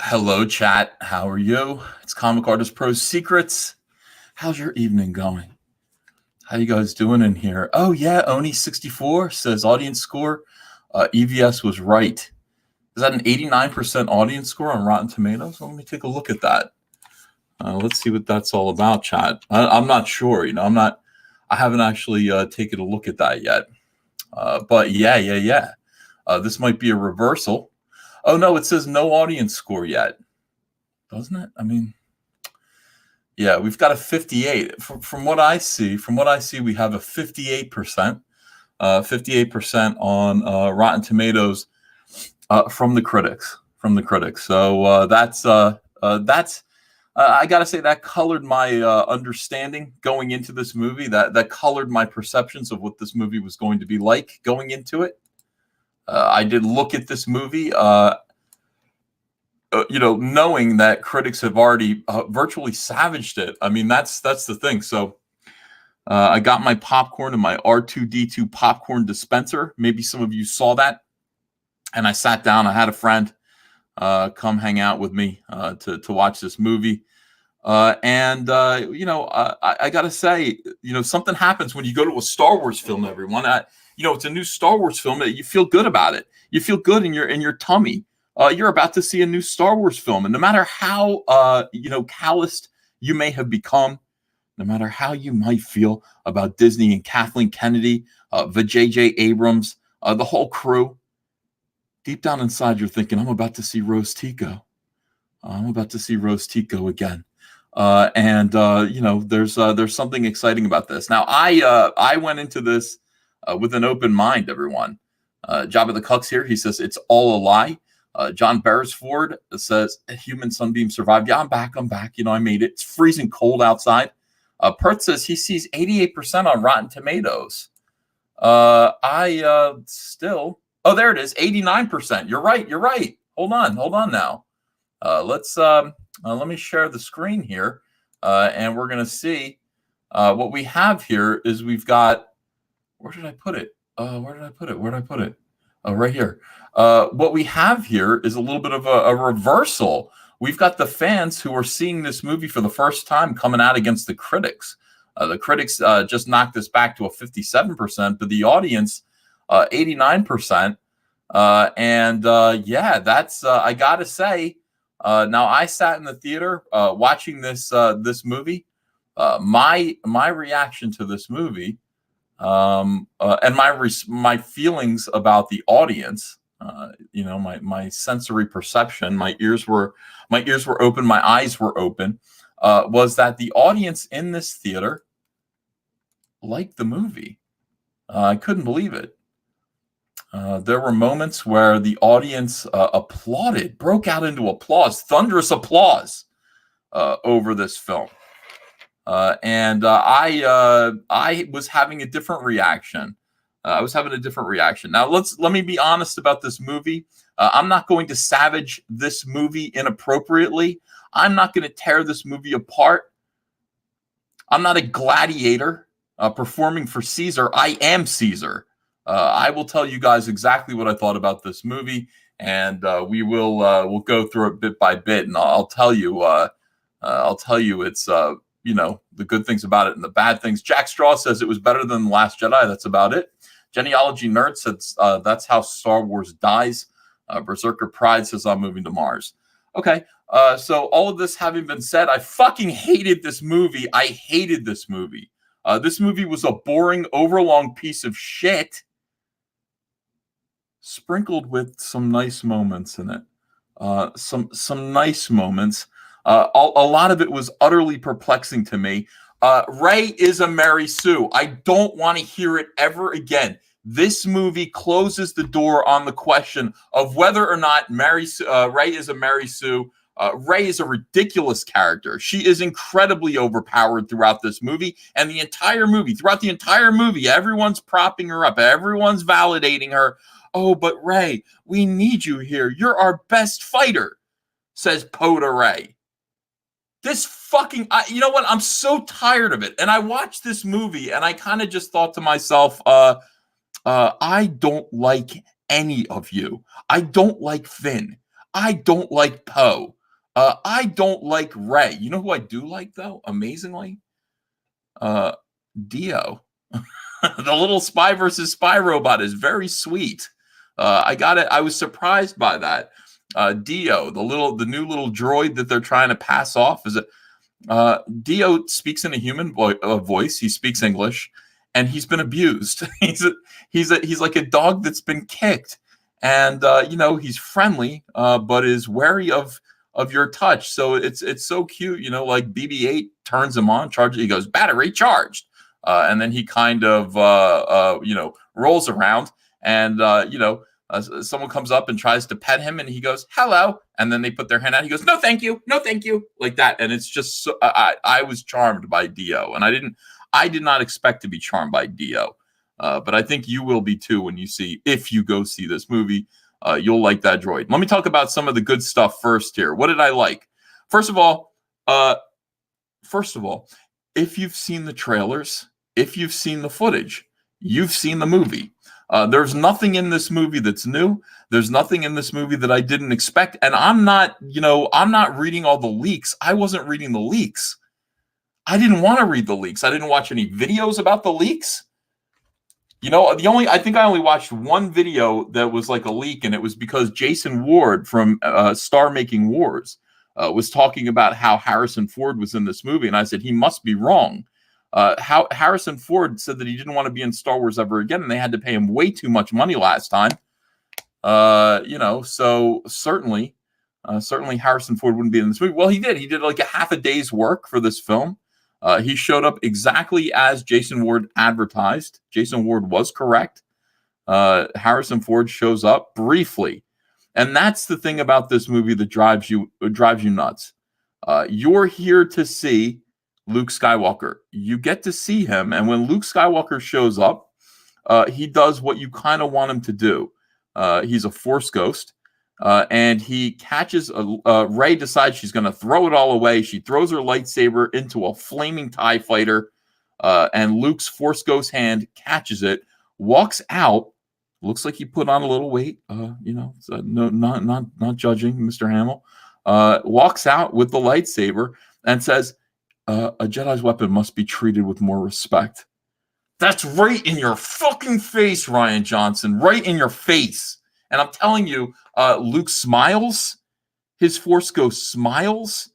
Hello, chat. How are you? It's Comic Artist Pro Secrets. How's your evening going? How you guys doing in here? Oh yeah, Oni64 says audience score. EVS was right. Is that an 89% audience score on Rotten Tomatoes? Let me take a look at that. Let's see what that's all about, chat. I'm not sure. I haven't actually taken a look at that yet. But yeah. This might be a reversal. Oh no, it says no audience score yet, doesn't it? Yeah, we've got a 58. From what I see, we have a 58%, 58% on Rotten Tomatoes from the critics. So that's I gotta say that colored my understanding going into this movie. That colored my perceptions of what this movie was going to be like going into it. I did look at this movie. Knowing that critics have already virtually savaged it. I mean, that's the thing. So I got my popcorn in my R2D2 popcorn dispenser. Maybe some of you saw that. And I sat down. I had a friend come hang out with me to watch this movie. I got to say, something happens when you go to a Star Wars film, everyone. It's a new Star Wars film. You feel good about it. You feel good in your tummy. You're about to see a new Star Wars film. And no matter how, calloused you may have become, no matter how you might feel about Disney and Kathleen Kennedy, J.J. Abrams, the whole crew, deep down inside, you're thinking, I'm about to see Rose Tico. I'm about to see Rose Tico again. There's something exciting about this. Now, I went into this with an open mind, everyone. Jabba the Cucks here, he says, it's all a lie. John Beresford says, human sunbeam survived. Yeah, I'm back. I made it. It's freezing cold outside. Perth says he sees 88% on Rotten Tomatoes. Oh, there it is, 89%. You're right. Hold on now. Let me share the screen here, and we're going to see what we have here is we've got, where did I put it? Right here. What we have here is a little bit of a reversal. We've got the fans who are seeing this movie for the first time coming out against the critics. The critics just knocked this back to a 57%, but the audience, 89%. That's, I got to say, now I sat in the theater watching this movie. My reaction to this movie, and my feelings about the audience, my sensory perception, my ears were open, my eyes were open, was that the audience in this theater liked the movie. I couldn't believe it. There were moments where the audience applauded, broke out into applause, thunderous applause over this film. I was having a different reaction. Now, let me be honest about this movie. I'm not going to savage this movie inappropriately. I'm not going to tear this movie apart. I'm not a gladiator performing for Caesar. I am Caesar. I will tell you guys exactly what I thought about this movie, and we'll go through it bit by bit, and I'll tell you it's the good things about it and the bad things. Jack Straw says it was better than The Last Jedi. That's about it. Genealogy Nerd says that's how Star Wars dies. Berserker Pride says I'm moving to Mars. Okay, so all of this having been said, I fucking hated this movie. This movie was a boring, overlong piece of shit, sprinkled with some nice moments in it. Some nice moments. A lot of it was utterly perplexing to me. Rey is a Mary Sue. I don't want to hear it ever again. This movie closes the door on the question of whether or not Rey is a Mary Sue. Rey is a ridiculous character. She is incredibly overpowered throughout this movie, and throughout the entire movie, everyone's propping her up. Everyone's validating her. Oh, but Rey, we need you here. You're our best fighter, says Poe to Rey. This fucking, you know what? I'm so tired of it. And I watched this movie and I kind of just thought to myself, I don't like any of you. I don't like Finn. I don't like Poe. I don't like Rey. You know who I do like, though? Amazingly? Uh, Dio. The little spy versus spy robot is very sweet. I got it. I was surprised by that. Dio, the new little droid that they're trying to pass off, is Dio speaks in a human voice. He speaks English, and he's been abused. He's like a dog that's been kicked, and he's friendly, but is wary of your touch. So it's so cute. Like BB-8 turns him on, charges. He goes, battery charged, and then he kind of rolls around, and someone comes up and tries to pet him, and he goes, hello. And then they put their hand out. He goes, no, thank you. No, thank you. Like that. And it's just, I was charmed by Dio, and I did not expect to be charmed by Dio. But I think you will be too if you go see this movie. You'll like that droid. Let me talk about some of the good stuff first here. What did I like? First of all, if you've seen the trailers, if you've seen the footage, you've seen the movie. There's nothing in this movie that's new. There's nothing in this movie that I didn't expect. And I'm not reading all the leaks. I wasn't reading the leaks. I didn't want to read the leaks. I didn't watch any videos about the leaks. I think I only watched one video that was like a leak, and it was because Jason Ward from Star Making Wars was talking about how Harrison Ford was in this movie. And I said, he must be wrong. How Harrison Ford said that he didn't want to be in Star Wars ever again, and they had to pay him way too much money last time. So certainly Harrison Ford wouldn't be in this movie. Well, he did. He did like a half a day's work for this film. He showed up exactly as Jason Ward advertised. Jason Ward was correct. Harrison Ford shows up briefly, and that's the thing about this movie that drives you nuts. You're here to see Luke Skywalker. You get to see him, and when Luke Skywalker shows up, he does what you kind of want him to do. He's a Force ghost, and he catches Rey decides she's going to throw it all away. She throws her lightsaber into a flaming TIE fighter, and Luke's Force ghost hand catches it, walks out. Looks like he put on a little weight. No, not judging, Mr. Hamill. Walks out with the lightsaber and says, a Jedi's weapon must be treated with more respect. That's right in your fucking face, Rian Johnson. Right in your face. And I'm telling you, Luke smiles. His Force ghost smiles.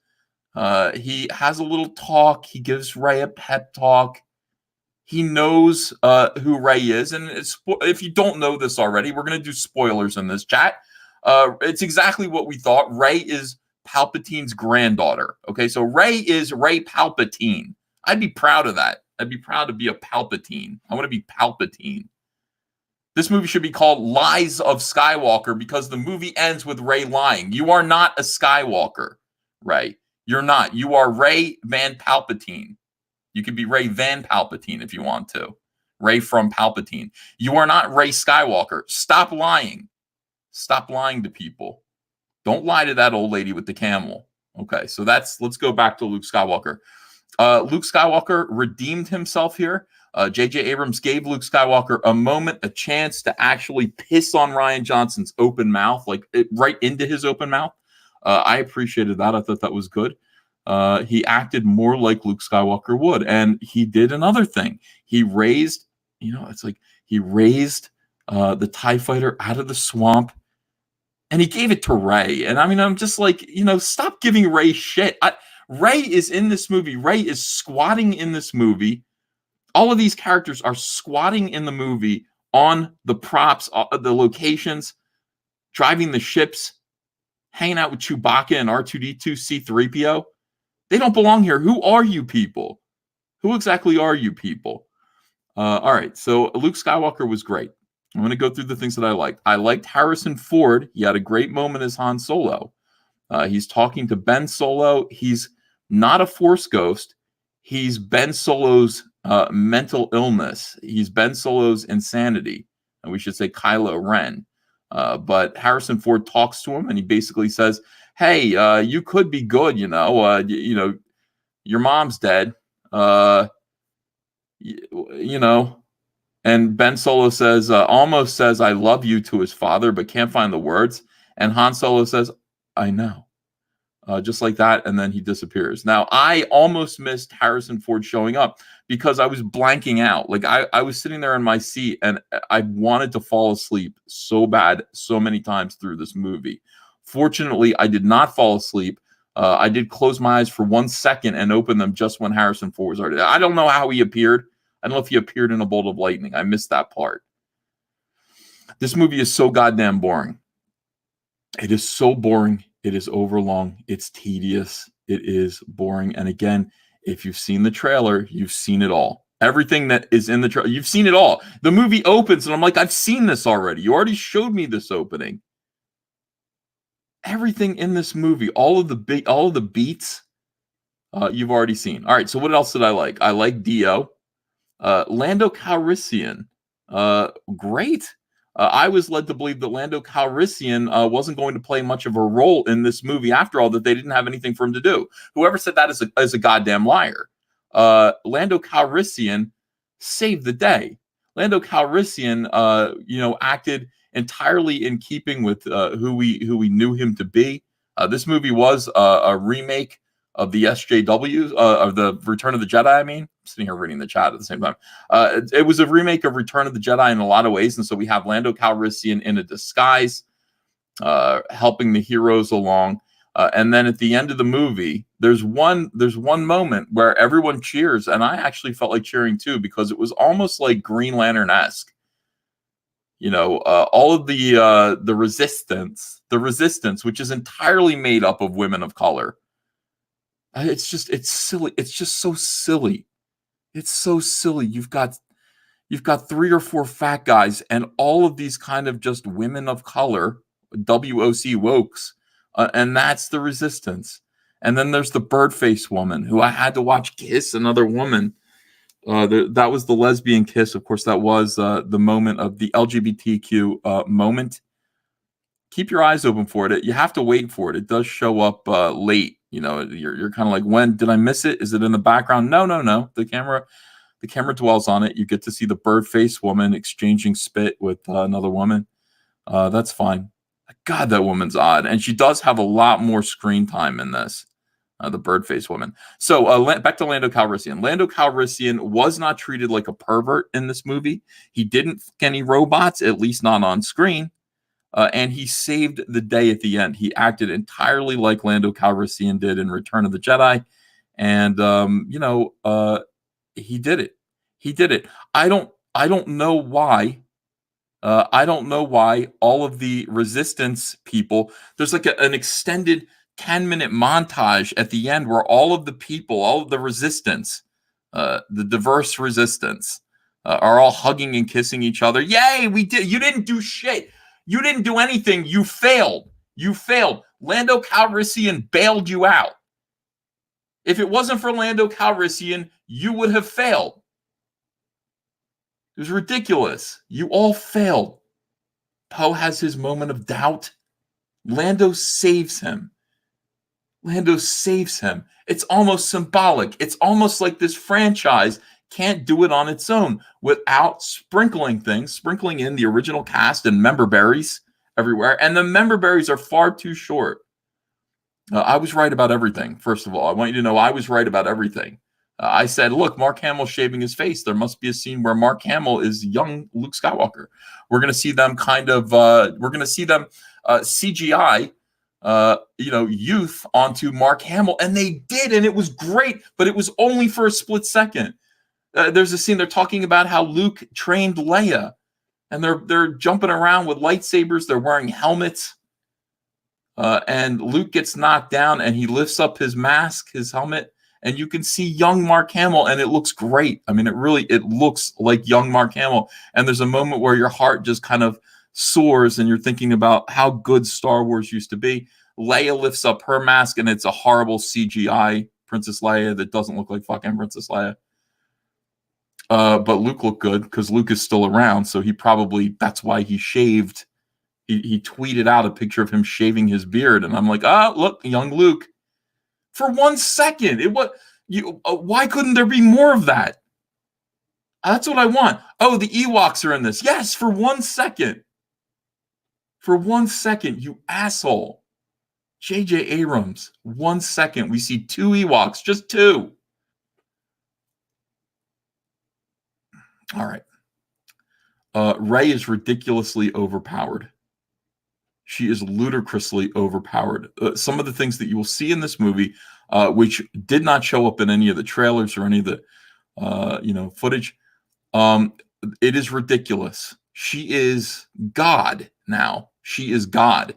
He has a little talk. He gives Rey a pep talk. He knows who Rey is. And if you don't know this already, we're going to do spoilers in this chat. It's exactly what we thought. Rey is Palpatine's granddaughter. Okay, so Rey is Rey Palpatine. I'd be proud of that. I'd be proud to be a Palpatine. I want to be Palpatine. This movie should be called Lies of Skywalker because the movie ends with Rey lying. You are not a Skywalker, Rey. You're not. You are Rey Van Palpatine. You could be Rey Van Palpatine if you want to. Rey from Palpatine. You are not Rey Skywalker. Stop lying. Stop lying to people. Don't lie to that old lady with the camel. Okay, so let's go back to Luke Skywalker. Luke Skywalker redeemed himself here. J.J. Abrams gave Luke Skywalker a chance to actually piss on Rian Johnson's open mouth, right into his open mouth. I appreciated that. I thought that was good. He acted more like Luke Skywalker would. And he did another thing. He raised, the TIE fighter out of the swamp, and he gave it to Rey. And I mean, I'm just like, stop giving Rey shit. Rey is in this movie. Rey is squatting in this movie. All of these characters are squatting in the movie on the props, the locations, driving the ships, hanging out with Chewbacca and R2-D2, C-3PO. They don't belong here. Who are you people? Who exactly are you people? All right, so Luke Skywalker was great. I'm going to go through the things that I liked. I liked Harrison Ford. He had a great moment as Han Solo. He's talking to Ben Solo. He's not a Force ghost. He's Ben Solo's mental illness. He's Ben Solo's insanity. And we should say Kylo Ren. But Harrison Ford talks to him, and he basically says, hey, you could be good, your mom's dead. And Ben Solo says, almost says, I love you to his father, but can't find the words. And Han Solo says, I know. Just like that, and then he disappears. Now, I almost missed Harrison Ford showing up because I was blanking out. Like, I was sitting there in my seat, and I wanted to fall asleep so bad so many times through this movie. Fortunately, I did not fall asleep. I did close my eyes for 1 second and open them just when Harrison Ford was already there. I don't know how he appeared. I don't know if he appeared in a bolt of lightning. I missed that part. This movie is so goddamn boring. It is so boring. It is overlong. It's tedious. It is boring. And again, if you've seen the trailer, you've seen it all. Everything that is in the trailer, you've seen it all. The movie opens, and I'm like, I've seen this already. You already showed me this opening. Everything in this movie, all of the beats, you've already seen. All right. So what else did I like? I like Dio, Lando Calrissian, great. I was led to believe that Lando Calrissian wasn't going to play much of a role in this movie after all, that they didn't have anything for him to do. Whoever said that is a goddamn liar. Lando Calrissian saved the day. Lando Calrissian, acted entirely in keeping with who we knew him to be. This movie was a remake of the SJW, of the Return of the Jedi. I mean, I'm sitting here reading the chat at the same time. It was a remake of Return of the Jedi in a lot of ways, and so we have Lando Calrissian in a disguise, helping the heroes along. And then at the end of the movie, there's one moment where everyone cheers, and I actually felt like cheering too, because it was almost like Green Lantern-esque. All of the resistance, which is entirely made up of women of color. It's silly. It's just so silly. It's so silly. You've got 3 or 4 fat guys and all of these kind of just women of color, WOC wokes, and that's the resistance. And then there's the bird-faced woman who I had to watch kiss another woman. That was the lesbian kiss. Of course, that was the moment of the LGBTQ moment. Keep your eyes open for it. You have to wait for it. It does show up late. You're kind of like, when did I miss it? Is it in the background? No. The camera dwells on it. You get to see the bird-faced woman exchanging spit with another woman. That's fine. God, that woman's odd, and she does have a lot more screen time in this. The bird-faced woman. So back to Lando Calrissian. Lando Calrissian was not treated like a pervert in this movie. He didn't fuck any robots, at least not on screen. And he saved the day at the end. He acted entirely like Lando Calrissian did in Return of the Jedi. And, he did it. He did it. I don't know why. I don't know why all of the resistance people, there's like an extended 10-minute montage at the end where all of the people, all of the resistance, the diverse resistance, are all hugging and kissing each other. Yay, we did. You didn't do shit. You didn't do anything. You failed. You failed. Lando Calrissian bailed you out. If it wasn't for Lando Calrissian, you would have failed. It was ridiculous. You all failed. Poe has his moment of doubt. Lando saves him. Lando saves him. It's almost symbolic. It's almost like this franchise can't do it on its own without sprinkling in the original cast and member berries everywhere. And the member berries are far too short. I was right about everything. First of all, I want you to know I was right about everything. I said, look, Mark Hamill shaving his face. There must be a scene where Mark Hamill is young Luke Skywalker. We're going to see them CGI, youth onto Mark Hamill. And they did, and it was great, but it was only for a split second. There's a scene they're talking about how Luke trained Leia, and they're jumping around with lightsabers. They're wearing helmets, and Luke gets knocked down, and he lifts up his mask, his helmet, and you can see young Mark Hamill, and it looks great. I mean, it looks like young Mark Hamill. And there's a moment where your heart just kind of soars, and you're thinking about how good Star Wars used to be. Leia lifts up her mask, and it's a horrible CGI Princess Leia that doesn't look like fucking Princess Leia. But Luke looked good because Luke is still around, so that's why he shaved. He tweeted out a picture of him shaving his beard, and I'm like, look, young Luke. For 1 second, why couldn't there be more of that? That's what I want. Oh, the Ewoks are in this. Yes, for 1 second. For 1 second, you asshole. J.J. Abrams, 1 second, we see 2 Ewoks, just 2. All right. Rey is ridiculously overpowered. She is ludicrously overpowered. Some of the things that you will see in this movie, which did not show up in any of the trailers or any of the footage, it is ridiculous. She is God now. She is God.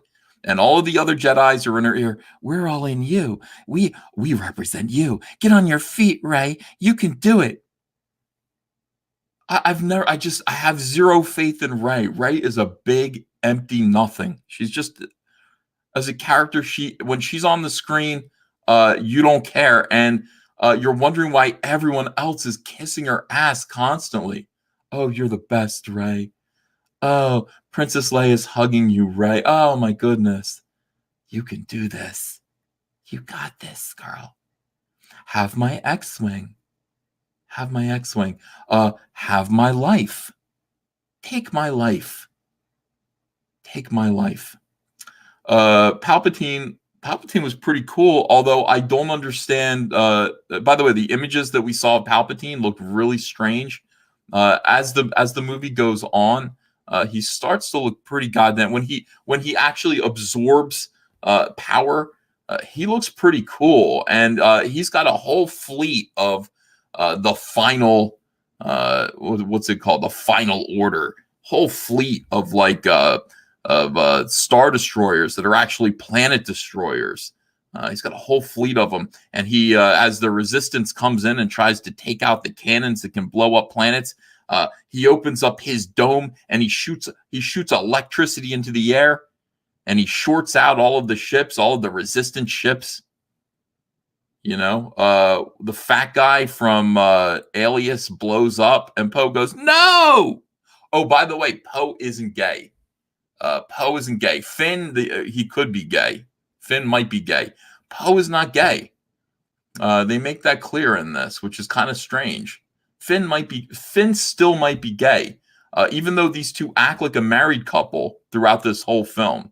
And all of the other Jedis are in her ear. We're all in you. We represent you. Get on your feet, Rey. You can do it. I have zero faith in Rey. Rey is a big, empty nothing. She's just, as a character, when she's on the screen, you don't care. And you're wondering why everyone else is kissing her ass constantly. Oh, you're the best, Rey. Oh, Princess Leia is hugging you, Rey. Oh, my goodness. You can do this. You got this, girl. Have my X-Wing. Have my X-Wing. Have my life. Take my life. Take my life. Palpatine was pretty cool, although I don't understand. By the way, the images that we saw of Palpatine looked really strange. As the movie goes on, he starts to look pretty goddamn. When he actually absorbs power, he looks pretty cool, and he's got a whole fleet of the final what's it called? The Final Order. Whole fleet of Star Destroyers that are actually planet destroyers. He's got a whole fleet of them, and he, as the Resistance comes in and tries to take out the cannons that can blow up planets, he opens up his dome and he shoots electricity into the air, and he shorts out all of the ships, all of the Resistance ships. The fat guy from Alias blows up, and Poe goes, "No!" Oh, by the way, Poe isn't gay. Poe isn't gay. Finn, he could be gay. Finn might be gay. Poe is not gay. They make that clear in this, which is kind of strange. Finn still might be gay, even though these two act like a married couple throughout this whole film.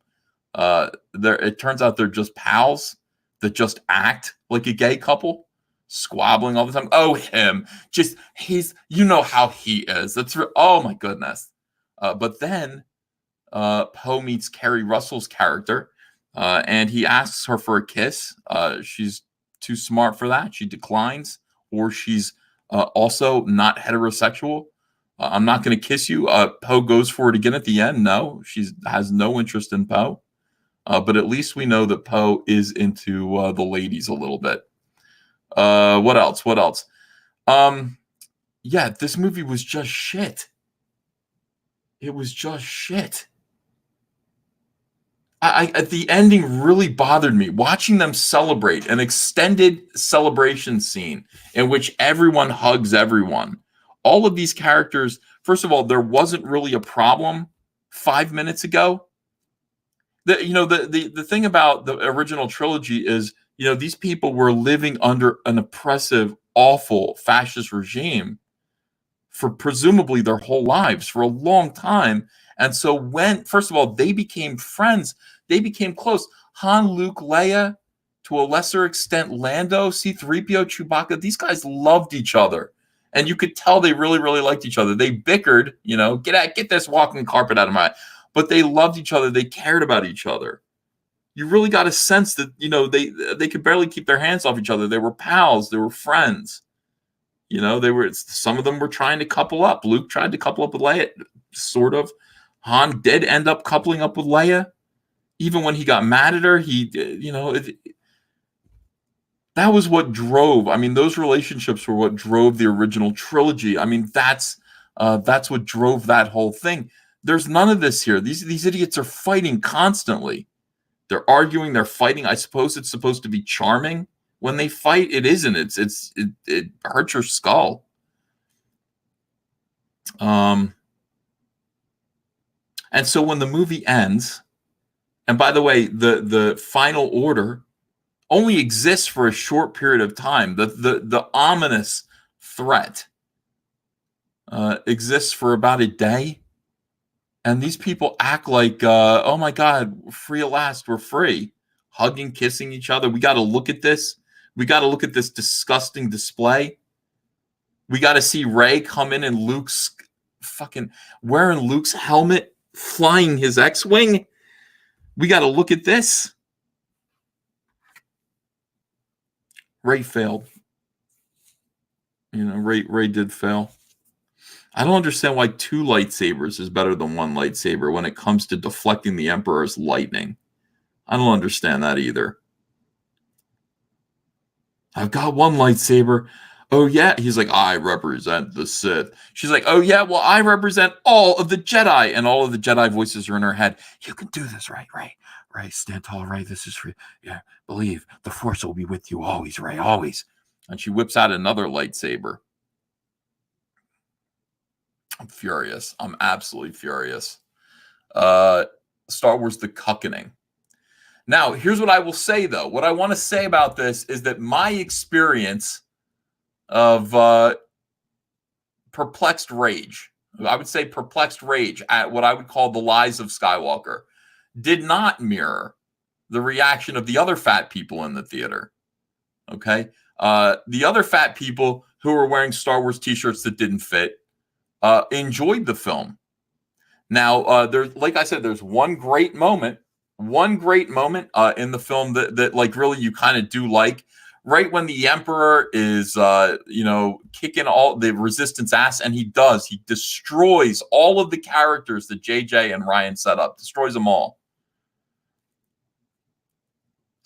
It turns out they're just pals that just act like a gay couple, squabbling all the time. Oh, him, you know how he is. Oh my goodness. But then Poe meets Kerry Russell's character, and he asks her for a kiss. She's too smart for that. She declines, or she's also not heterosexual. I'm not going to kiss you. Poe goes for it again at the end. No, she has no interest in Poe. But at least we know that Poe is into the ladies a little bit. What else? Yeah, this movie was just shit. It was just shit. The ending really bothered me. Watching them celebrate an extended celebration scene in which everyone hugs everyone. All of these characters, first of all, there wasn't really a problem 5 minutes ago. The thing about the original trilogy is, these people were living under an oppressive, awful fascist regime for presumably their whole lives, for a long time. And so first of all, they became friends, they became close. Han, Luke, Leia, to a lesser extent, Lando, C-3PO, Chewbacca, these guys loved each other. And you could tell they really, really liked each other. They bickered, get this walking carpet out of my eye. But they loved each other. They cared about each other. You really got a sense that, they could barely keep their hands off each other. They were pals. They were friends. Some of them were trying to couple up. Luke tried to couple up with Leia, sort of. Han did end up coupling up with Leia. Even when he got mad at her, that was what drove. Those relationships were what drove the original trilogy. That's what drove that whole thing. There's none of this here. These idiots are fighting constantly. They're arguing. They're fighting. I suppose it's supposed to be charming when they fight. It isn't. It hurts your skull. And so when the movie ends, and by the way, the Final Order only exists for a short period of time. The ominous threat exists for about a day. And these people act like, oh my God, free at last, we're free. hugging, kissing each other. We got to look at this. We got to look at this disgusting display. We got to see Rey come in and Luke's fucking wearing Luke's helmet, flying his X-Wing. We got to look at this. Rey failed. Rey did fail. I don't understand why 2 lightsabers is better than 1 lightsaber when it comes to deflecting the Emperor's lightning. I don't understand that either. I've got 1 lightsaber. Oh, yeah. He's like, I represent the Sith. She's like, oh, yeah, well, I represent all of the Jedi. And all of the Jedi voices are in her head. You can do this, right? Rey, stand tall, Rey. This is for you. Yeah, believe. The Force will be with you always, Rey, always. And she whips out another lightsaber. I'm furious. I'm absolutely furious. Star Wars The Cuckening. Now, here's what I will say, though. What I want to say about this is that my experience of perplexed rage, I would say perplexed rage at what I would call the lies of Skywalker, did not mirror the reaction of the other fat people in the theater. Okay? The other fat people who were wearing Star Wars t-shirts that didn't fit enjoyed the film. Now, there's, like I said, there's one great moment in the film that like really you kind of do like, right when the Emperor is kicking all the Resistance ass, and he destroys all of the characters that JJ and Ryan set up, destroys them all.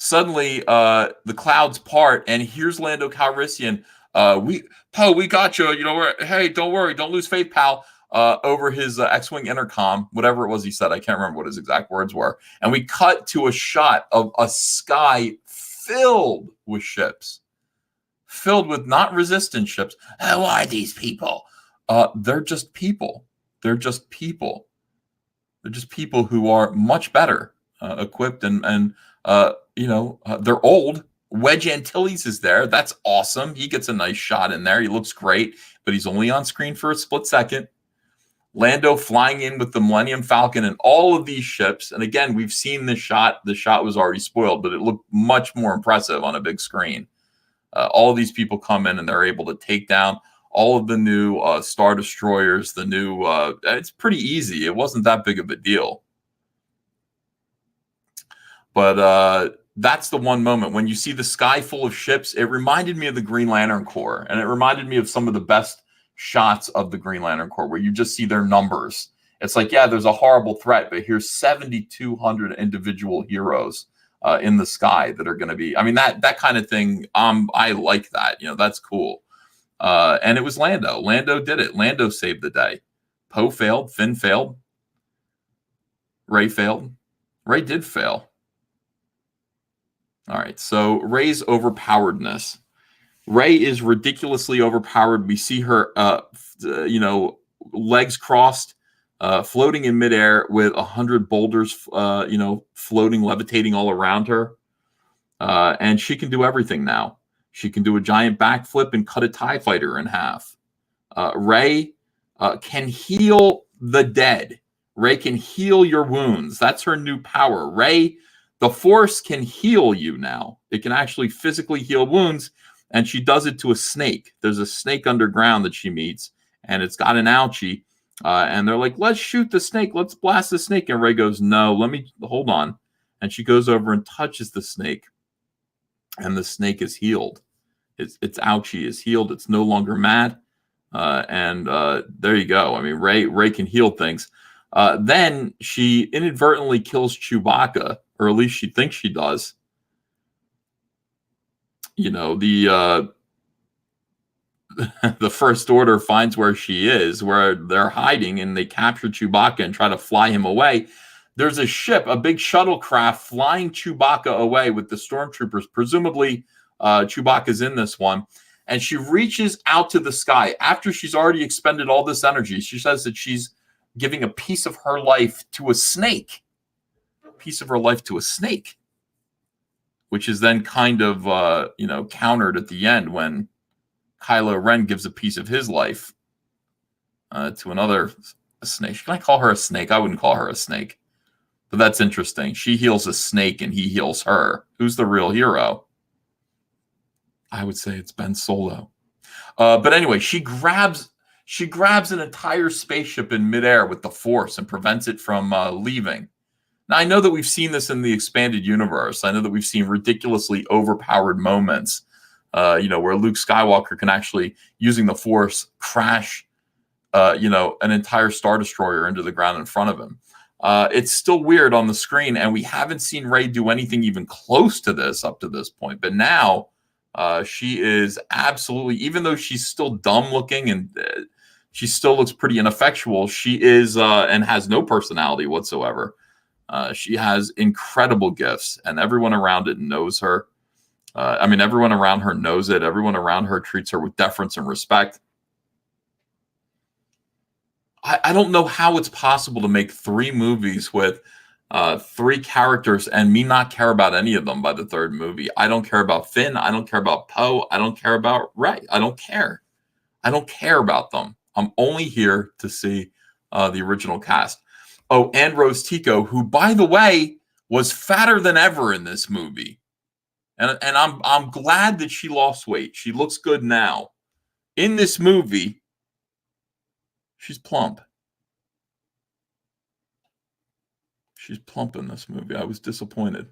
Suddenly, the clouds part, and here's Lando Calrissian. We got you. Hey, don't worry, don't lose faith, pal. Over his X-Wing intercom, whatever it was he said. I can't remember what his exact words were. And we cut to a shot of a sky filled with ships. Filled with not Resistance ships. Who are these people? They're just people. They're just people. They're just people who are much better equipped and they're old. Wedge Antilles is there. That's awesome. He gets a nice shot in there. He looks great, but he's only on screen for a split second. Lando flying in with the Millennium Falcon and all of these ships. And again, we've seen this shot. The shot was already spoiled, but it looked much more impressive on a big screen. All of these people come in and they're able to take down all of the new Star Destroyers, the new, it's pretty easy. It wasn't that big of a deal. But that's the one moment when you see the sky full of ships. It reminded me of the Green Lantern Corps, and it reminded me of some of the best shots of the Green Lantern Corps where you just see their numbers. It's like, yeah, there's a horrible threat, but here's 7,200 individual heroes in the sky that are going to be, I mean, that kind of thing. I like that, that's cool. And it was Lando. Lando did it. Lando saved the day. Poe failed. Finn failed. Rey failed. Rey did fail. All right, so Rey's overpoweredness. Rey is ridiculously overpowered. We see her, legs crossed, floating in midair with 100 boulders, floating, levitating all around her. And she can do everything now. She can do a giant backflip and cut a TIE fighter in half. Rey can heal the dead. Rey can heal your wounds. That's her new power. Rey, the Force can heal you now. It can actually physically heal wounds, and she does it to a snake. There's a snake underground that she meets, and it's got an ouchie. And they're like, let's shoot the snake. Let's blast the snake. And Rey goes, no, hold on. And she goes over and touches the snake, and the snake is healed. Its ouchie is healed. It's no longer mad. And there you go. I mean, Rey can heal things. Then she inadvertently kills Chewbacca, or at least she thinks she does. The First Order finds where she is, where they're hiding, and they capture Chewbacca and try to fly him away. There's a ship, a big shuttlecraft, flying Chewbacca away with the stormtroopers. Presumably, Chewbacca's in this one. And she reaches out to the sky after she's already expended all this energy. She says that she's giving a piece of her life to a snake. Which is then kind of, countered at the end when Kylo Ren gives a piece of his life to another snake. Can I call her a snake? I wouldn't call her a snake. But that's interesting. She heals a snake and he heals her. Who's the real hero? I would say it's Ben Solo. But anyway, she grabs an entire spaceship in midair with the Force and prevents it from leaving. Now, I know that we've seen this in the expanded universe. I know that we've seen ridiculously overpowered moments, where Luke Skywalker can actually, using the Force, crash, an entire Star Destroyer into the ground in front of him. It's still weird on the screen, and we haven't seen Rey do anything even close to this up to this point. But now she is absolutely, even though she's still dumb looking and she still looks pretty ineffectual, she is and has no personality whatsoever. She has incredible gifts, and everyone around it knows her. Everyone around her knows it. Everyone around her treats her with deference and respect. I don't know how it's possible to make 3 movies with 3 characters and me not care about any of them by the 3rd movie. I don't care about Finn. I don't care about Poe. I don't care about Rey. I don't care. I don't care about them. I'm only here to see the original cast. Oh, and Rose Tico, who, by the way, was fatter than ever in this movie. And I'm glad that she lost weight. She looks good now. In this movie, she's plump. She's plump in this movie. I was disappointed.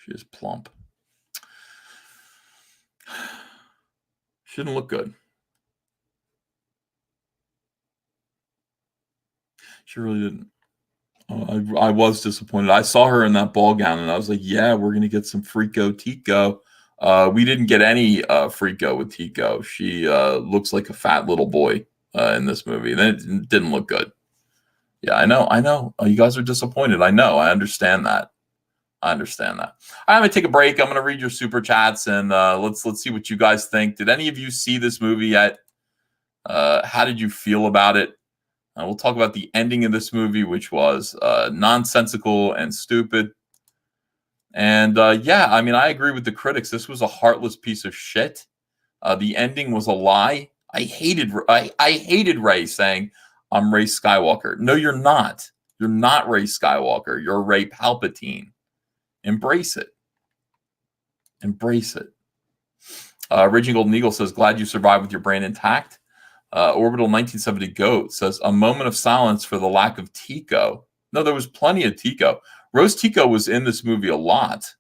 She is plump. She didn't look good. She really didn't. I was disappointed. I saw her in that ball gown, and I was like, yeah, we're going to get some Frico Tico. We didn't get any Frico with Tico. She looks like a fat little boy in this movie. It didn't look good. Yeah, I know. You guys are disappointed. I know. I understand that. I'm going to take a break. I'm going to read your super chats, and let's see what you guys think. Did any of you see this movie yet? How did you feel about it? We'll talk about the ending of this movie, which was nonsensical and stupid. And I agree with the critics. This was a heartless piece of shit. The ending was a lie. I hated Rey saying, "I'm Rey Skywalker." No, you're not. You're not Rey Skywalker. You're Rey Palpatine. Embrace it. Embrace it. Raging Golden Eagle says, "Glad you survived with your brain intact." Orbital 1970 Goat says, "A moment of silence for the lack of Tico." No, there was plenty of Tico. Rose Tico was in this movie a lot.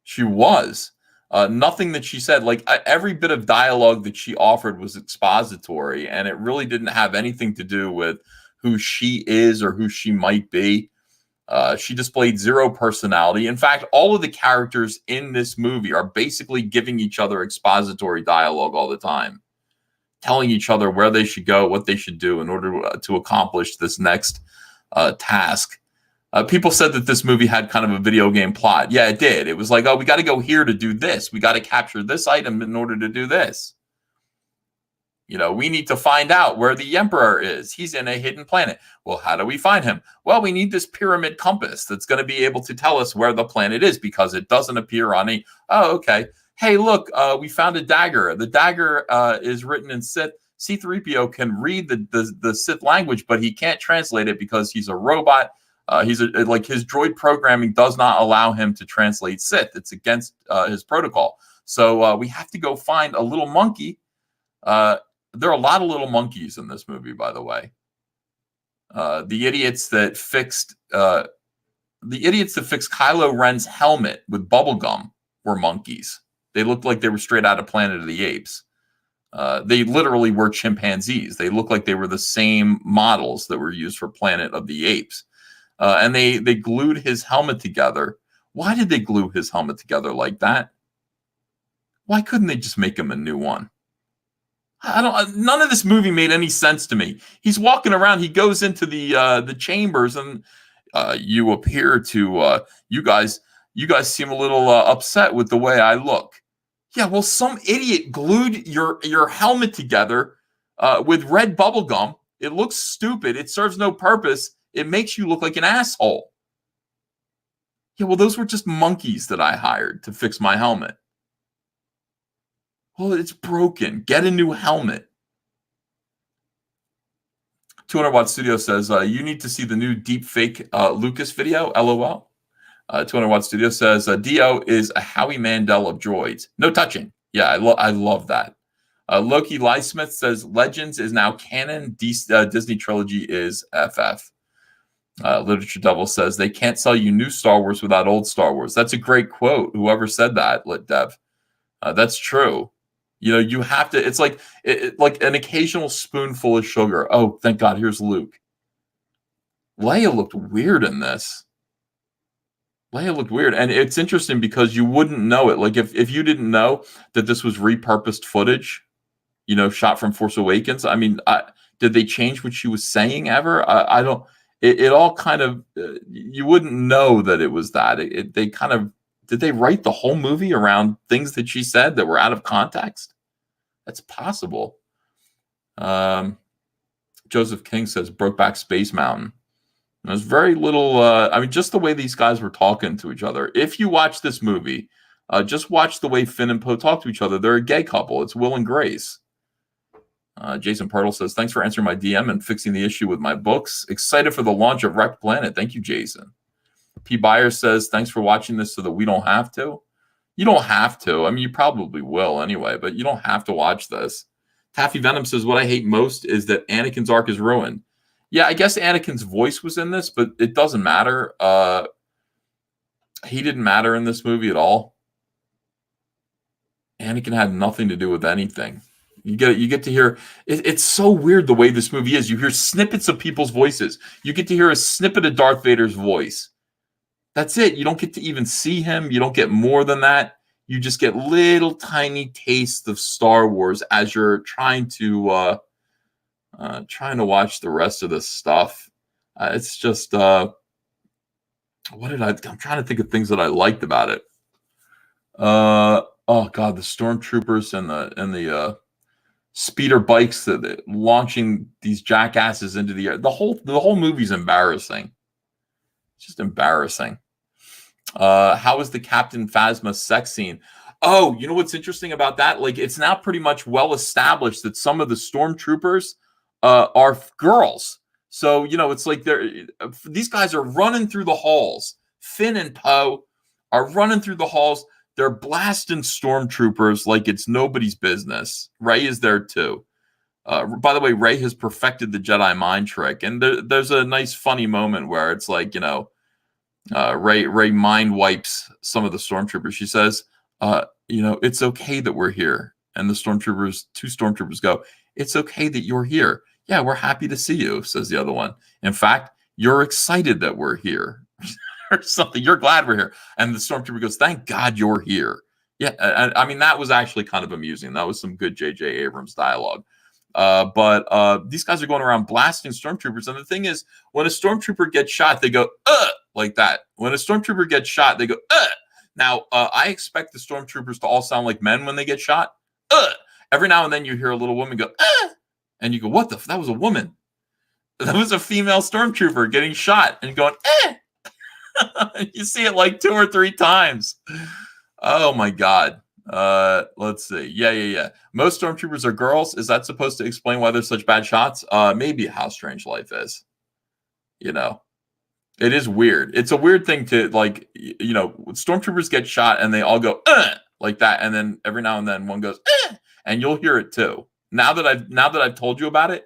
She was. Nothing that she said, like every bit of dialogue that she offered was expository, and it really didn't have anything to do with who she is or who she might be. She displayed zero personality. In fact, all of the characters in this movie are basically giving each other expository dialogue all the time, telling each other where they should go, what they should do in order to accomplish this next task. People said that this movie had kind of a video game plot. Yeah, it did. It was like, oh, we got to go here to do this. We got to capture this item in order to do this. We need to find out where the Emperor is. He's in a hidden planet. Well, how do we find him? Well, we need this pyramid compass that's going to be able to tell us where the planet is because it doesn't appear on a... Oh, okay. Hey, look, we found a dagger. The dagger is written in Sith. C-3PO can read the Sith language, but he can't translate it because he's a robot. His droid programming does not allow him to translate Sith. It's against his protocol. So we have to go find a little monkey. There are a lot of little monkeys in this movie, by the way. The idiots that fixed Kylo Ren's helmet with bubblegum were monkeys. They looked like they were straight out of Planet of the Apes. They literally were chimpanzees. They looked like they were the same models that were used for Planet of the Apes. And they glued his helmet together. Why did they glue his helmet together like that? Why couldn't they just make him a new one? None of this movie made any sense to me. He's walking around. He goes into the chambers, and you appear to you guys seem a little upset with the way I look. Yeah, well, some idiot glued your helmet together with red bubble gum. It looks stupid. It serves no purpose. It makes you look like an asshole. Yeah, well, those were just monkeys that I hired to fix my helmet. Well, it's broken. Get a new helmet. 200 Watt Studio says, you need to see the new deep fake Lucas video, LOL. 200 Watt Studio says, Dio is a Howie Mandel of droids. No touching. Yeah, I love that. Loki Lysmith says, Legends is now canon. Disney trilogy is FF. Literature Devil says, they can't sell you new Star Wars without old Star Wars. That's a great quote. Whoever said that, Lit Dev. That's true. You know, you have to, it's like like an occasional spoonful of sugar. Oh, thank God, here's Luke. Leia looked weird in this. Leia looked weird. And it's interesting because you wouldn't know it. Like if you didn't know that this was repurposed footage, you know, shot from Force Awakens. I mean, did they change what she was saying ever? I don't, it all kind of, you wouldn't know that it was that. They kind of, did they write the whole movie around things that she said that were out of context? That's possible. Joseph King says, Brokeback Space Mountain. There's very little, I mean, just the way these guys were talking to each other. If you watch this movie, just watch the way Finn and Poe talk to each other. They're a gay couple. It's Will and Grace. Jason Pirtle says, thanks for answering my DM and fixing the issue with my books. Excited for the launch of Wrecked Planet. Thank you, Jason. P. Byers says, thanks for watching this so that we don't have to. You don't have to. I mean, you probably will anyway, but you don't have to watch this. Taffy Venom says, what I hate most is that Anakin's arc is ruined. Yeah, I guess Anakin's voice was in this, but it doesn't matter. He didn't matter in this movie at all. Anakin had nothing to do with anything. You get to hear, it's so weird the way this movie is. You hear snippets of people's voices. You get to hear a snippet of Darth Vader's voice. That's it. You don't get to even see him. You don't get more than that. You just get little tiny tastes of Star Wars as you're trying to watch the rest of this stuff. It's just I'm trying to think of things that I liked about it. Oh God, the stormtroopers and the speeder bikes that launching these jackasses into the air. The whole movie's embarrassing. It's just embarrassing. How was the Captain Phasma sex scene? Oh, you know what's interesting about that? Like, it's now pretty much well established that some of the stormtroopers are girls. So, you know, it's like these guys are running through the halls. Finn and Poe are running through the halls. They're blasting stormtroopers like it's nobody's business. Rey is there too. By the way, Rey has perfected the Jedi mind trick. And there's a nice funny moment where it's like, you know, Rey mind wipes some of the stormtroopers. She says, you know, it's okay that we're here. And the two stormtroopers go, it's okay that you're here. Yeah, we're happy to see you, says the other one. In fact, you're excited that we're here or something. You're glad we're here. And the stormtrooper goes, thank God you're here. Yeah, I mean, that was actually kind of amusing. That was some good J.J. Abrams dialogue. But these guys are going around blasting stormtroopers. And the thing is, when a stormtrooper gets shot, they go, like that. When a stormtrooper gets shot, they go, Now, I expect the stormtroopers to all sound like men when they get shot. Every now and then you hear a little woman go, and you go, what the? That was a woman. That was a female stormtrooper getting shot and going, You see it like 2 or 3 times. Oh my God. Let's see. Yeah. Most stormtroopers are girls. Is that supposed to explain why there's such bad shots? Maybe How Strange Life is. You know, it is weird. It's a weird thing to, like, you know, stormtroopers get shot and they all go, like that. And then every now and then one goes, and you'll hear it too. Now that I've told you about it,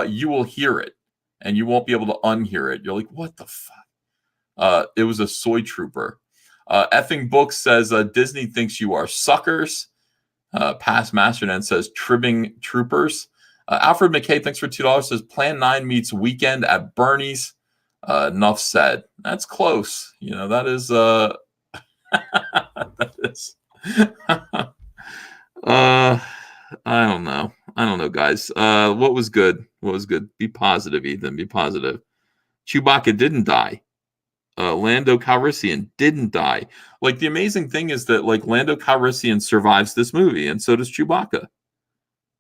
you will hear it and you won't be able to unhear it. You're like, what the fuck? It was a soy trooper. Effing Book says, Disney thinks you are suckers. Past Masterden says, tribbing troopers. Alfred McKay, thanks for $2, says, Plan 9 meets Weekend at Bernie's. Enough said. That's close. You know, that is, that is, I don't know, guys. What was good? Be positive, Ethan. Be positive. Chewbacca didn't die. Lando Calrissian didn't die. Like, the amazing thing is that, like, Lando Calrissian survives this movie, and so does Chewbacca.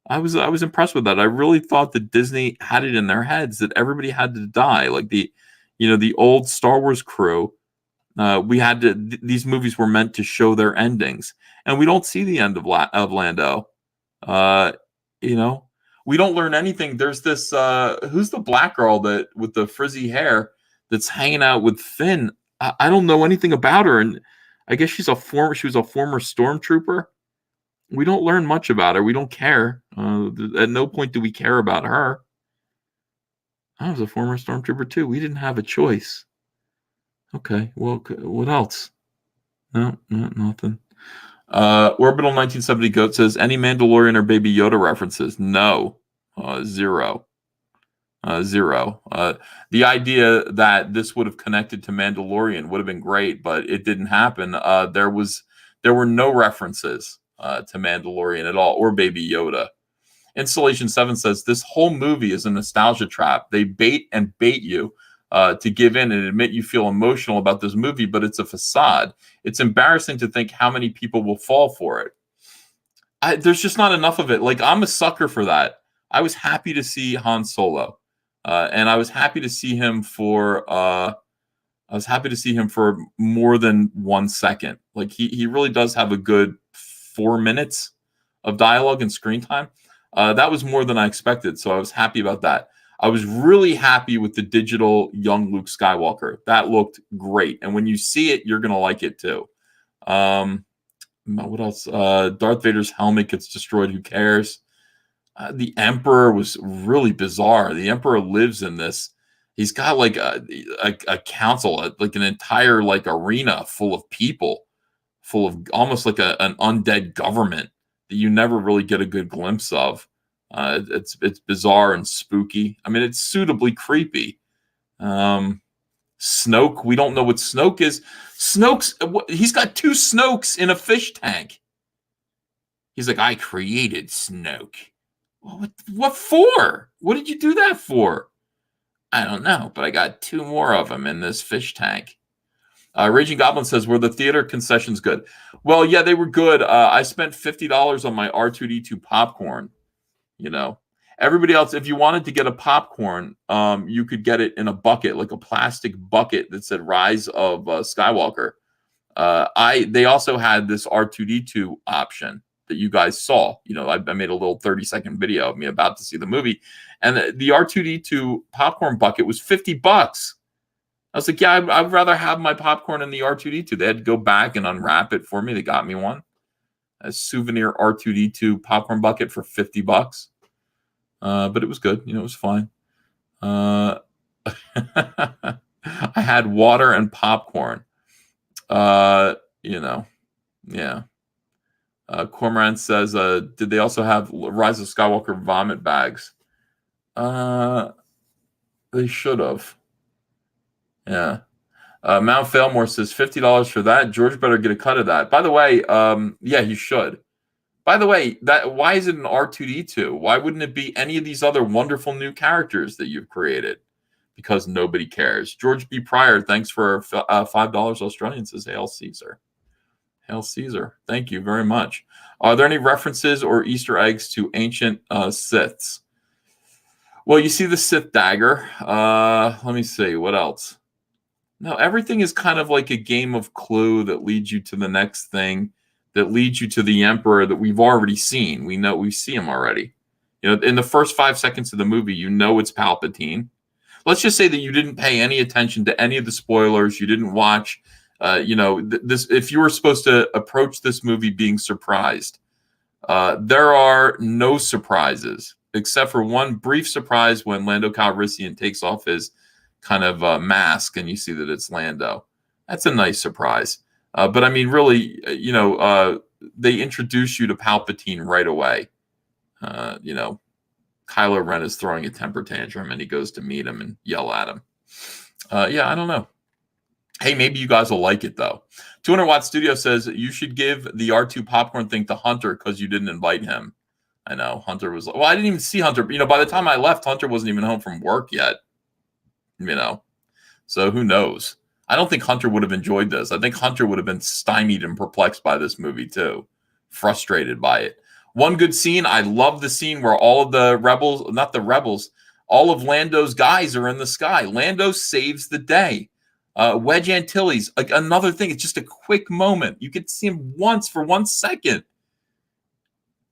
I was impressed with that. I really thought that Disney had it in their heads that everybody had to die. Like the old Star Wars crew. These movies were meant to show their endings, and we don't see the end of Lando. You know, We don't learn anything. There's this who's the black girl that with the frizzy hair that's hanging out with Finn. I don't know anything about her, and I guess she was a former stormtrooper. We don't learn much about her. We don't care. At no point do we care about her. I was a former stormtrooper too. We didn't have a choice. Okay, well, what else? No, nothing. Orbital 1970 Goat says, any Mandalorian or Baby Yoda references? No. Zero. Zero. The idea that this would have connected to Mandalorian would have been great, but it didn't happen. There were no references to Mandalorian at all, or Baby Yoda. Installation 7 says, this whole movie is a nostalgia trap. They bait you to give in and admit you feel emotional about this movie, but it's a facade. It's embarrassing to think how many people will fall for it. There's just not enough of it. Like, I'm a sucker for that. I was happy to see Han Solo, and I was happy to see him for more than 1 second. Like, he really does have a good 4 minutes of dialogue and screen time. That was more than I expected, so I was happy about that. I was really happy with the digital young Luke Skywalker. That looked great. And when you see it, you're going to like it too. What else? Darth Vader's helmet gets destroyed. Who cares? The Emperor was really bizarre. The Emperor lives in this. He's got like a council, like an entire like arena full of people, full of almost like an undead government that you never really get a good glimpse of. It's bizarre and spooky. I mean, it's suitably creepy. Snoke, we don't know what Snoke is. He's got 2 Snokes in a fish tank. He's like, I created Snoke. What for? What did you do that for? I don't know, but I got 2 more of them in this fish tank. Raging Goblin says, were the theater concessions good? Well, yeah, they were good. I spent $50 on my R2D2 popcorn. You know, everybody else, if you wanted to get a popcorn, you could get it in a bucket, like a plastic bucket that said Rise of Skywalker. They also had this R2D2 option that you guys saw. You know, I made a little 30-second video of me about to see the movie, and the R2D2 popcorn bucket was $50. I was like, yeah, I'd rather have my popcorn in the R2D2. They had to go back and unwrap it for me. They got me one. A souvenir R2D2 popcorn bucket for $50. But it was good. You know, it was fine. I had water and popcorn. You know, yeah. Cormoran says, did they also have Rise of Skywalker vomit bags? They should have. Yeah. Mount Failmore says $50 for that. George better get a cut of that. By the way, yeah, he should. By the way, why is it an R2D2? Why wouldn't it be any of these other wonderful new characters that you've created? Because nobody cares. George B. Pryor, thanks for $5 Australian, says Hail Caesar. Hail Caesar. Thank you very much. Are there any references or Easter eggs to ancient Siths? Well, you see the Sith dagger. Let me see. What else? No, everything is kind of like a game of Clue that leads you to the next thing, that leads you to the Emperor that we've already seen. We see him already. You know, in the first 5 seconds of the movie, you know it's Palpatine. Let's just say that you didn't pay any attention to any of the spoilers. You didn't watch, this. If you were supposed to approach this movie being surprised, there are no surprises except for one brief surprise when Lando Calrissian takes off his kind of mask and you see that it's Lando. That's a nice surprise. But I mean, really, they introduce you to Palpatine right away. Kylo Ren is throwing a temper tantrum and he goes to meet him and yell at him. Yeah, I don't know. Hey, maybe you guys will like it though. 200 Watt Studio says you should give the R2 popcorn thing to Hunter because you didn't invite him. I know Hunter was I didn't even see Hunter. By the time I left, Hunter wasn't even home from work yet. So who knows? I don't think Hunter would have enjoyed this. I think Hunter would have been stymied and perplexed by this movie too, frustrated by it. One good scene, I love the scene where all of the rebels, not the rebels, all of Lando's guys are in the sky. Lando saves the day. Wedge Antilles, another thing, it's just a quick moment. You could see him once for 1 second.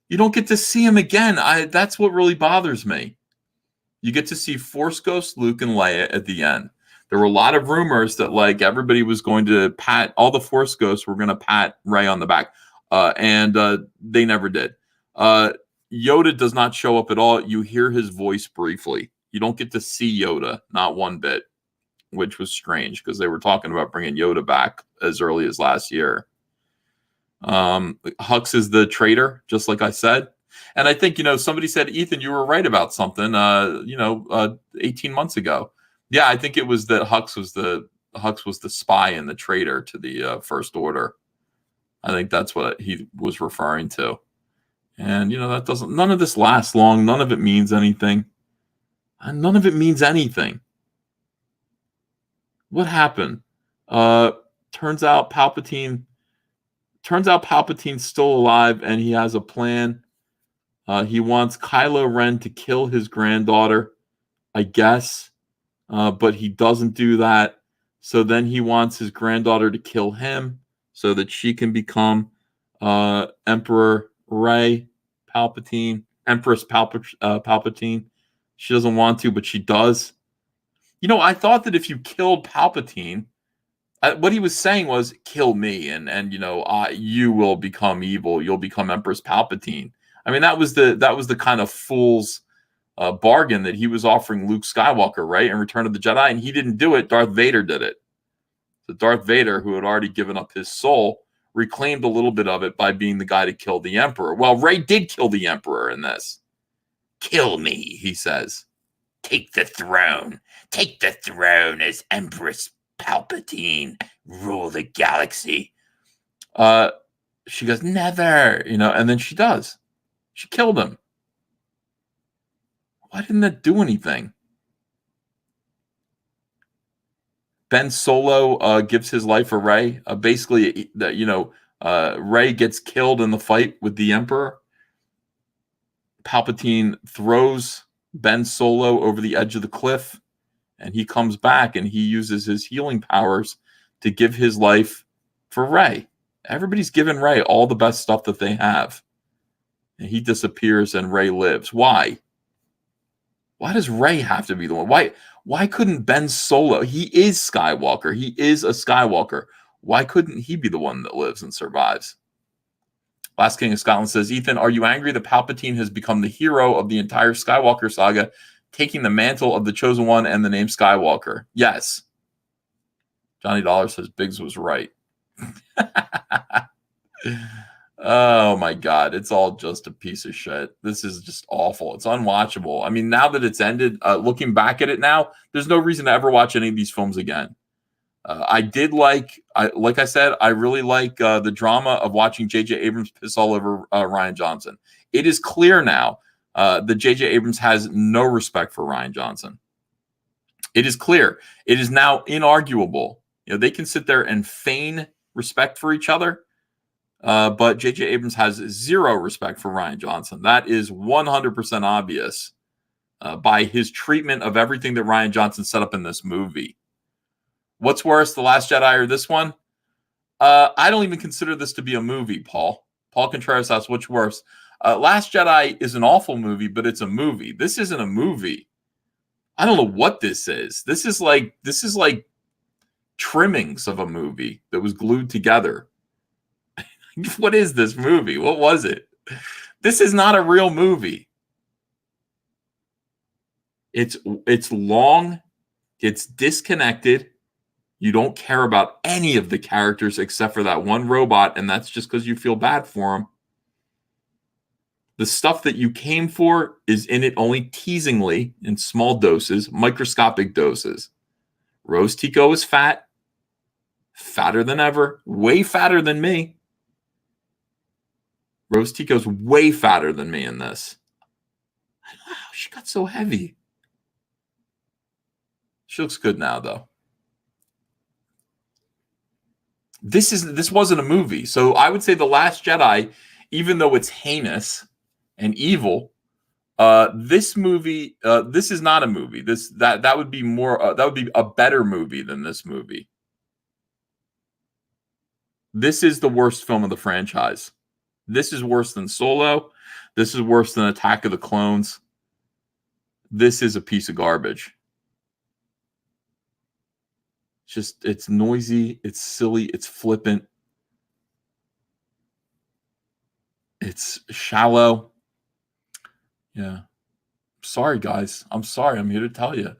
You don't get to see him again. That's what really bothers me. You get to see Force Ghost Luke and Leia at the end. There were a lot of rumors that like everybody was going to pat, all the Force Ghosts were going to pat Rey on the back, and they never did. Yoda does not show up at all. You hear his voice briefly. You don't get to see Yoda, not one bit, which was strange because they were talking about bringing Yoda back as early as last year. Hux is the traitor, just like I said. And I think, somebody said, Ethan, you were right about something, 18 months ago. Yeah, I think it was that Hux was the spy and the traitor to the First Order. I think that's what he was referring to. And, none of this lasts long. None of it means anything. None of it means anything. What happened? Turns out Palpatine's still alive and he has a plan. He wants Kylo Ren to kill his granddaughter, I guess, but he doesn't do that. So then he wants his granddaughter to kill him so that she can become Emperor Rey Palpatine, Empress Palpatine. She doesn't want to, but she does. I thought that if you killed Palpatine, what he was saying was, kill me, and you will become evil. You'll become Empress Palpatine. I mean, that was the kind of fool's bargain that he was offering Luke Skywalker, right, in Return of the Jedi, and he didn't do it. Darth Vader did it. So Darth Vader, who had already given up his soul, reclaimed a little bit of it by being the guy to kill the Emperor. Well, Rey did kill the Emperor in this. Kill me, he says. Take the throne. Take the throne as Empress Palpatine. Rule the galaxy. She goes, never, and then she does. She killed him. Why didn't that do anything? Ben Solo gives his life for Rey. Basically, Rey gets killed in the fight with the Emperor. Palpatine throws Ben Solo over the edge of the cliff, and he comes back and he uses his healing powers to give his life for Rey. Everybody's given Rey all the best stuff that they have. And he disappears and Rey lives. Why? Why does Rey have to be the one? Why couldn't Ben Solo? He is Skywalker. He is a Skywalker. Why couldn't he be the one that lives and survives? Last King of Scotland says, Ethan, are you angry that Palpatine has become the hero of the entire Skywalker saga, taking the mantle of the Chosen One and the name Skywalker? Yes. Johnny Dollar says Biggs was right. Oh my God. It's all just a piece of shit. This is just awful. It's unwatchable. I mean, now that it's ended, looking back at it now, there's no reason to ever watch any of these films again. I did like I said, I really like the drama of watching J.J. Abrams piss all over Rian Johnson. It is clear now that J.J. Abrams has no respect for Rian Johnson. It is clear. It is now inarguable. They can sit there and feign respect for each other, but J.J. Abrams has zero respect for Rian Johnson. That is 100% obvious by his treatment of everything that Rian Johnson set up in this movie. What's worse, The Last Jedi or this one? I don't even consider this to be a movie, Paul. Paul Contreras asks, what's worse? Last Jedi is an awful movie, but it's a movie. This isn't a movie. I don't know what this is. This is like trimmings of a movie that was glued together. What is this movie? What was it? This is not a real movie. It's long. It's disconnected. You don't care about any of the characters except for that one robot, and that's just because you feel bad for him. The stuff that you came for is in it only teasingly in small doses, microscopic doses. Rose Tico is fat, fatter than ever, way fatter than me. Rose Tico's way fatter than me in this. I don't know how she got so heavy. She looks good now, though. This wasn't a movie. So I would say The Last Jedi, even though it's heinous and evil, this movie, this is not a movie. That would be more. That would be a better movie than this movie. This is the worst film of the franchise. This is worse than Solo. This is worse than Attack of the Clones. This is a piece of garbage. It's noisy, it's silly, it's flippant, it's shallow. Yeah. Sorry, guys. I'm sorry. I'm here to tell you.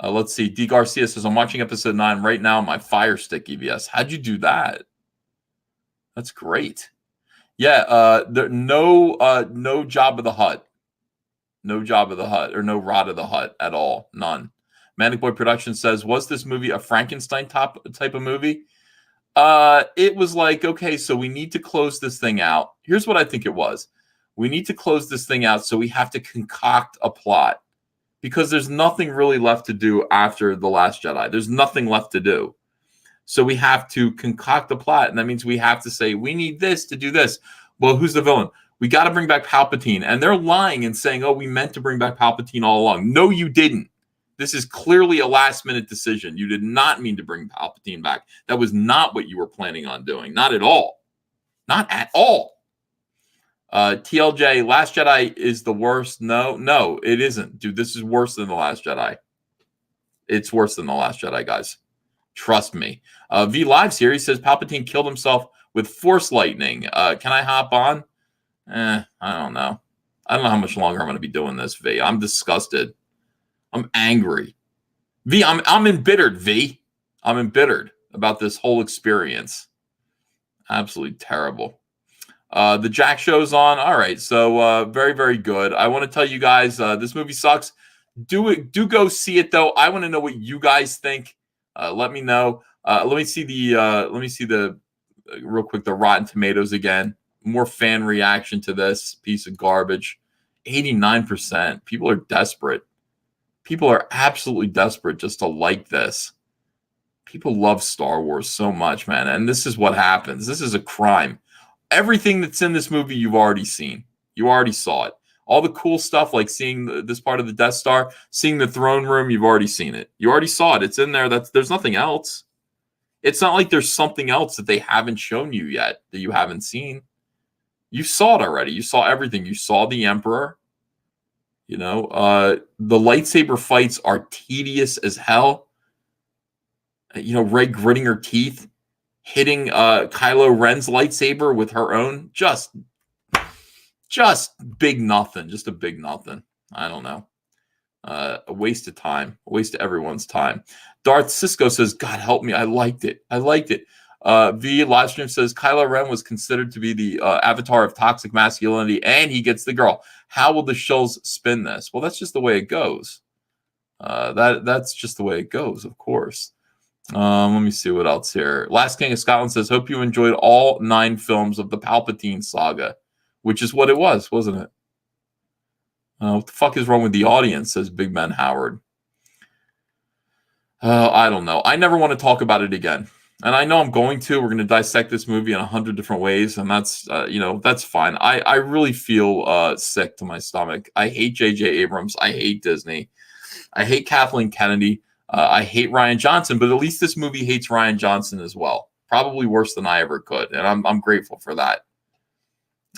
Let's see. D. Garcia says, I'm watching episode 9 right now on my Fire Stick EVS. How'd you do that? That's great. Yeah, no Job of the Hutt. No Job of the Hutt, or no Rod of the Hutt at all. None. Manic Boy Productions says, was this movie a Frankenstein type of movie? It was like, okay, so we need to close this thing out. Here's what I think it was. We need to close this thing out, so we have to concoct a plot. Because there's nothing really left to do after The Last Jedi. There's nothing left to do. So we have to concoct a plot, and that means we have to say, we need this to do this. Well, who's the villain? We got to bring back Palpatine. And they're lying and saying, oh, we meant to bring back Palpatine all along. No, you didn't. This is clearly a last-minute decision. You did not mean to bring Palpatine back. That was not what you were planning on doing. Not at all. Not at all. TLJ, Last Jedi is the worst. No, it isn't. Dude, this is worse than The Last Jedi. It's worse than The Last Jedi, guys. Trust me. V Lives here, he says Palpatine killed himself with Force lightning. Can I hop on? I don't know. I don't know how much longer I'm going to be doing this, V. I'm disgusted. I'm angry. V, I'm embittered, V. I'm embittered about this whole experience. Absolutely terrible. The Jack Show's on. All right, so very, very good. I want to tell you guys, this movie sucks. Do go see it though. I want to know what you guys think. Let me know. Let me see the real quick the Rotten Tomatoes again. More fan reaction to this piece of garbage. 89%. People are desperate. People are absolutely desperate just to like this. People love Star Wars so much, man. And this is what happens. This is a crime. Everything that's in this movie, you've already seen. You already saw it. All the cool stuff, like seeing this part of the Death Star, seeing the throne room, you've already seen it. You already saw it. It's in there. There's nothing else. It's not like there's something else that they haven't shown you yet that you haven't seen. You saw it already. You saw everything. You saw the Emperor. You know, the lightsaber fights are tedious as hell. You know, Rey gritting her teeth, hitting Kylo Ren's lightsaber with her own. Just big nothing. Just a big nothing. I don't know. A waste of time. A waste of everyone's time. Darth Cisco says, God help me. I liked it. V Livestream says Kylo Ren was considered to be the avatar of toxic masculinity, and he gets the girl. How will the shows spin this? Well, that's just the way it goes. That's just the way it goes, of course. Let me see what else here. Last King of Scotland says, hope you enjoyed all 9 films of the Palpatine saga, which is what it was, wasn't it? What the fuck is wrong with the audience, says Big Ben Howard. I don't know. I never want to talk about it again. And I know I'm going to. We're going to dissect this movie in 100 different ways, and that's, that's fine. I really feel sick to my stomach. I hate J.J. Abrams. I hate Disney. I hate Kathleen Kennedy. I hate Rian Johnson, but at least this movie hates Rian Johnson as well. Probably worse than I ever could, and I'm grateful for that.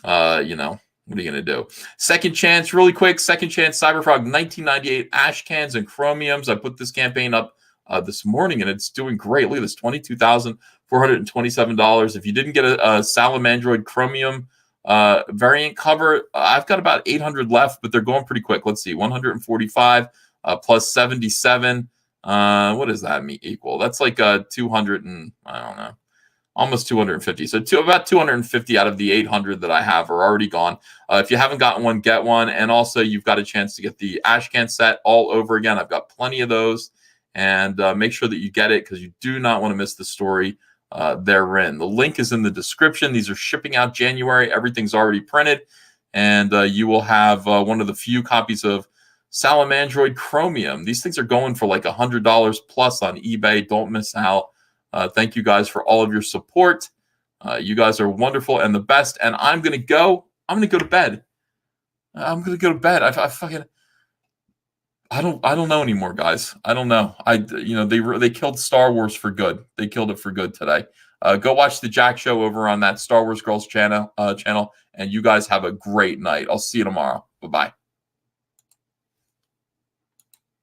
What are you going to do? Second Chance, really quick. Second Chance, Cyberfrog 1998, ash cans and chromiums. I put this campaign up this morning, and it's doing great. Look at this, $22,427. If you didn't get a Salamandroid Chromium variant cover, I've got about 800 left, but they're going pretty quick. Let's see, 145 plus 77. What does that equal? That's like 200 and I don't know, almost 250. So about 250 out of the 800 that I have are already gone. If you haven't gotten one, get one. And also you've got a chance to get the Ashcan set all over again. I've got plenty of those. And make sure that you get it because you do not want to miss the story therein. The link is in the description. These are shipping out January. Everything's already printed. And you will have one of the few copies of Salamandroid Chromium. These things are going for like $100 plus on eBay. Don't miss out. Thank you guys for all of your support. You guys are wonderful and the best. And I'm going to go to bed. I don't know anymore, guys. I don't know. They killed Star Wars for good. They killed it for good today. Go watch the Jack Show over on that Star Wars Girls channel, and you guys have a great night. I'll see you tomorrow. Bye-bye.